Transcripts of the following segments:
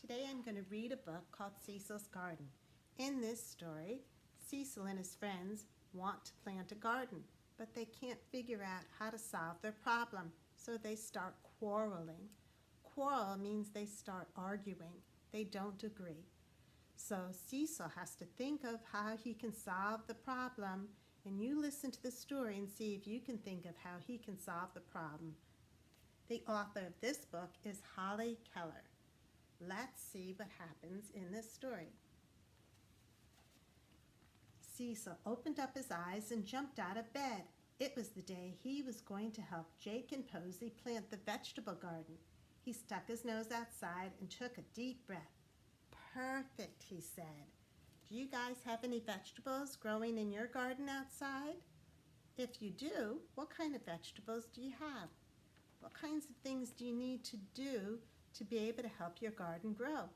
Today I'm going to read a book called Cecil's Garden. In this story, Cecil and his friends want to plant a garden, but they can't figure out how to solve their problem, so they start quarreling. Quarrel means they start arguing. They don't agree. So Cecil has to think of how he can solve the problem, and you listen to the story and see if you can think of how he can solve the problem. The author of this book is Holly Keller. Let's see what happens in this story. Cecil opened up his eyes and jumped out of bed. It was the day he was going to help Jake and Posy plant the vegetable garden. He stuck his nose outside and took a deep breath. "Perfect," he said. "Do you guys have any vegetables growing in your garden outside? If you do, what kind of vegetables do you have? What kinds of things do you need to do to be able to help your garden grow?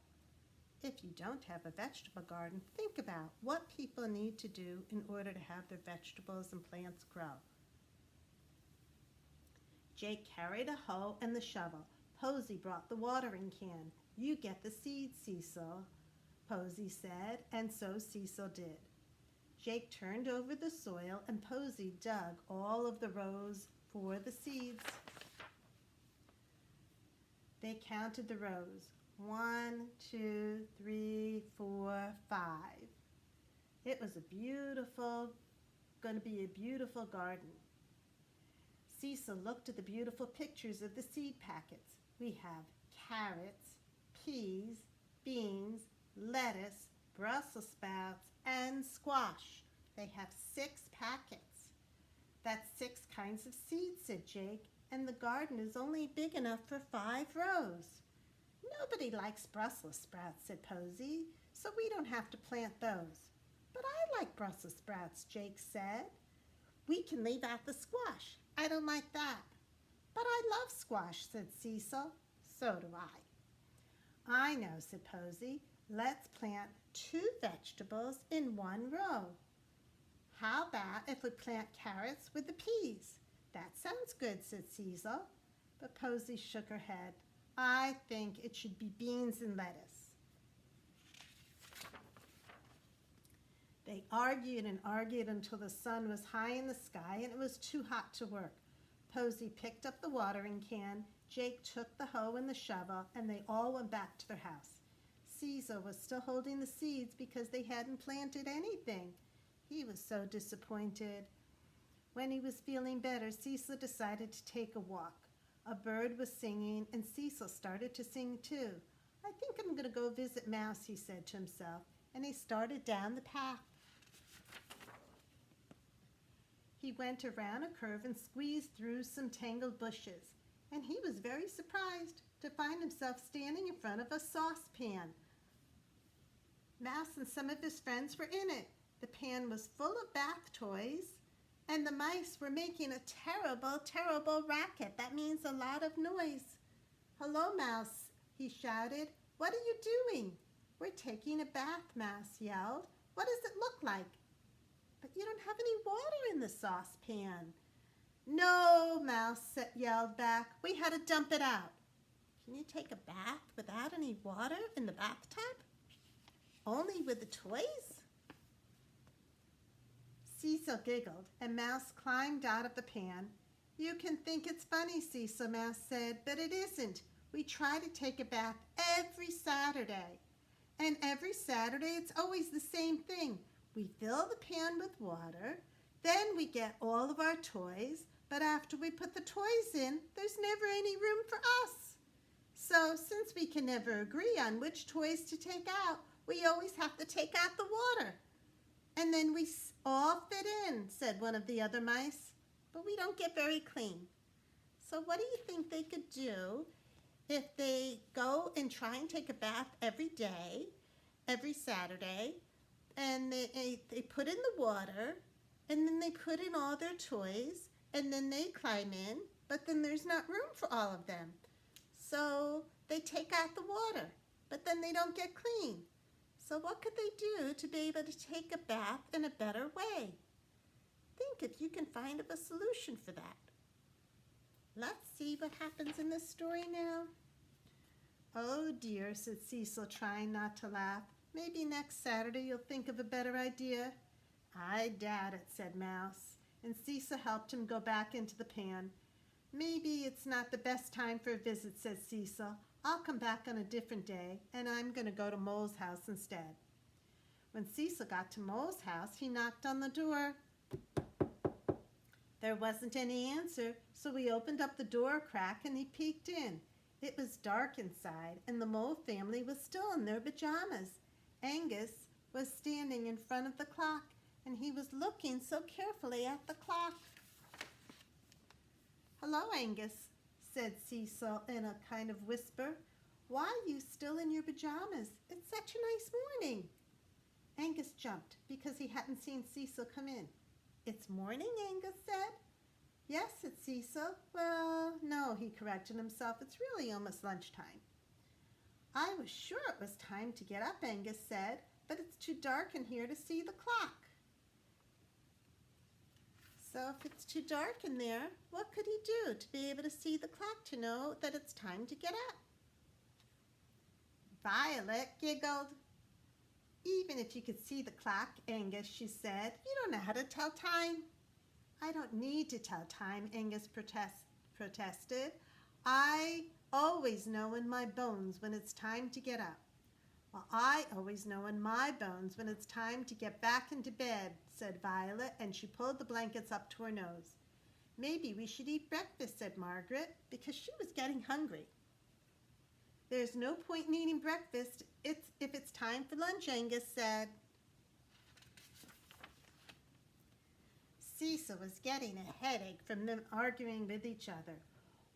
If you don't have a vegetable garden, think about what people need to do in order to have their vegetables and plants grow." Jake carried a hoe and the shovel. Posy brought the watering can. "You get the seeds, Cecil," Posy said, and so Cecil did. Jake turned over the soil and Posy dug all of the rows for the seeds. They counted the rows. 1, 2, 3, 4, 5. It was going to be a beautiful garden. Cecil looked at the beautiful pictures of the seed packets. We have carrots, peas, beans, lettuce, Brussels sprouts, and squash. They have 6 packets. "That's 6 kinds of seeds," said Jake, "and the garden is only big enough for 5 rows. "Nobody likes Brussels sprouts," said Posy, "so we don't have to plant those." "But I like Brussels sprouts," Jake said. "We can leave out the squash. I don't like that." "But I love squash," said Cecil. "So do I." "I know," said Posy. "Let's plant 2 vegetables in 1 row. How about if we plant carrots with the peas?" "That sounds good," said Cecil. But Posy shook her head. "I think it should be beans and lettuce." They argued and argued until the sun was high in the sky and it was too hot to work. Posy picked up the watering can, Jake took the hoe and the shovel, and they all went back to their house. Cecil was still holding the seeds because they hadn't planted anything. He was so disappointed. When he was feeling better, Cecil decided to take a walk. A bird was singing, and Cecil started to sing too. "I think I'm going to go visit Mouse," he said to himself, and he started down the path. He went around a curve and squeezed through some tangled bushes, and he was very surprised to find himself standing in front of a saucepan. Mouse and some of his friends were in it. The pan was full of bath toys, and the mice were making a terrible, terrible racket. That means a lot of noise. "Hello, Mouse," he shouted. "What are you doing?" "We're taking a bath," Mouse yelled. "What does it look like?" "But you don't have any water in the saucepan." "No," Mouse yelled back. "We had to dump it out." "Can you take a bath without any water in the bathtub? Only with the toys?" Cecil giggled, and Mouse climbed out of the pan. "You can think it's funny, Cecil," Mouse said, "but it isn't. We try to take a bath every Saturday. And every Saturday it's always the same thing. We fill the pan with water, then we get all of our toys, but after we put the toys in, there's never any room for us. So since we can never agree on which toys to take out, we always have to take out the water. And then we all fit in," said one of the other mice, "but we don't get very clean." So what do you think they could do if they go and try and take a bath every day, every Saturday, and they put in the water, and then they put in all their toys, and then they climb in, but then there's not room for all of them. So they take out the water, but then they don't get clean. So what could they do to be able to take a bath in a better way? Think if you can find a solution for that. Let's see what happens in this story now. Oh dear, said Cecil, trying not to laugh. Maybe next Saturday you'll think of a better idea. I doubt it, said Mouse, and Cecil helped him go back into the pan. Maybe it's not the best time for a visit, said Cecil. I'll come back on a different day, and I'm going to go to Mole's house instead. When Cecil got to Mole's house, he knocked on the door. There wasn't any answer, so he opened up the door crack and he peeked in. It was dark inside, and the Mole family was still in their pajamas. Angus was standing in front of the clock, and he was looking so carefully at the clock. "Hello, Angus," said Cecil in a kind of whisper. "Why are you still in your pajamas? It's such a nice morning." Angus jumped because he hadn't seen Cecil come in. "It's morning," Angus said. "Yes," said Cecil. "Well, no," he corrected himself. "It's really almost lunchtime." "I was sure it was time to get up," Angus said, "but it's too dark in here to see the clock." So if it's too dark in there, what could he do to be able to see the clock to know that it's time to get up? Violet giggled. "Even if you could see the clock, Angus," she said, "you don't know how to tell time." "I don't need to tell time," Angus protested. "I always know in my bones when it's time to get up." "Well, I always know in my bones when it's time to get back into bed," said Violet, and she pulled the blankets up to her nose. "Maybe we should eat breakfast," said Margaret, because she was getting hungry. "There's no point in eating breakfast if it's time for lunch," Angus said. Cecil was getting a headache from them arguing with each other.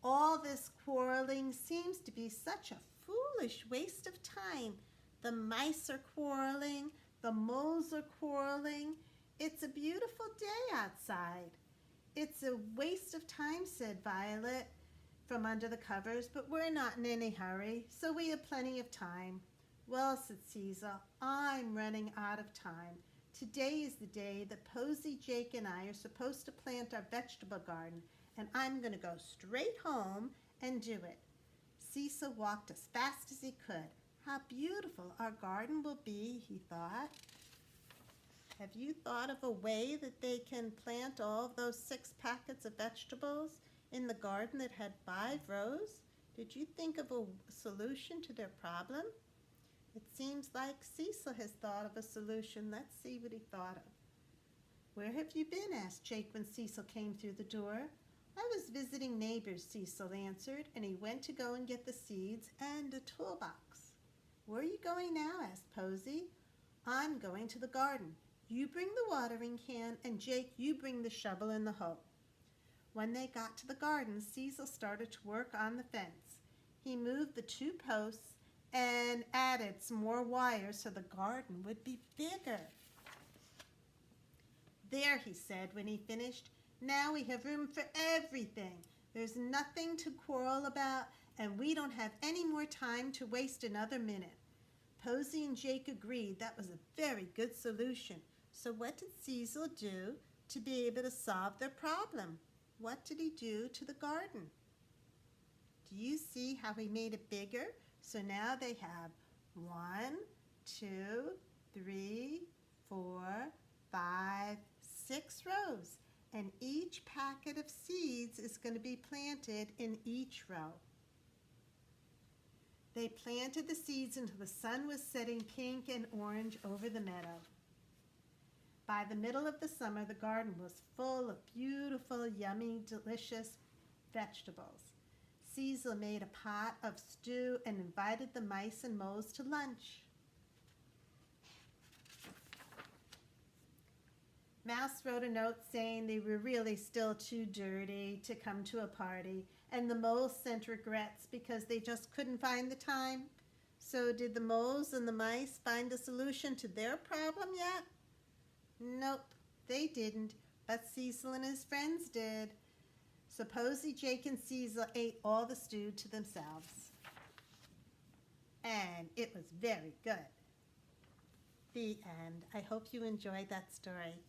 All this quarreling seems to be such a foolish waste of time. The mice are quarreling, the moles are quarreling. It's a beautiful day outside. "It's a waste of time," said Violet from under the covers, "but we're not in any hurry, so we have plenty of time." "Well," said Cecil, "I'm running out of time. Today is the day that Posy, Jake, and I are supposed to plant our vegetable garden, and I'm going to go straight home and do it." Cecil walked as fast as he could. "How beautiful our garden will be," he thought. Have you thought of a way that they can plant all of those 6 packets of vegetables in the garden that had 5 rows? Did you think of a solution to their problem? It seems like Cecil has thought of a solution. Let's see what he thought of. "Where have you been?" asked Jake when Cecil came through the door. "I was visiting neighbors," Cecil answered, and he went to go and get the seeds and a toolbox. "Where are you going now?" asked Posy. "I'm going to the garden. You bring the watering can, and Jake, you bring the shovel and the hoe." When they got to the garden, Cecil started to work on the fence. He moved the 2 posts and added some more wires so the garden would be bigger. "There," he said when he finished. "Now we have room for everything. There's nothing to quarrel about, and we don't have any more time to waste another minute." Posy and Jake agreed that was a very good solution. So what did Cecil do to be able to solve their problem? What did he do to the garden? Do you see how he made it bigger? So now they have 1, 2, 3, 4, 5, 6 rows, and each packet of seeds is going to be planted in each row. They planted the seeds until the sun was setting pink and orange over the meadow. By the middle of the summer, the garden was full of beautiful, yummy, delicious vegetables. Cecil made a pot of stew and invited the mice and moles to lunch. Mouse wrote a note saying they were really still too dirty to come to a party, and the moles sent regrets because they just couldn't find the time. So did the moles and the mice find a solution to their problem yet? Nope, they didn't, but Cecil and his friends did. So Posy, Jake, and Cecil ate all the stew to themselves. And it was very good. The end. I hope you enjoyed that story.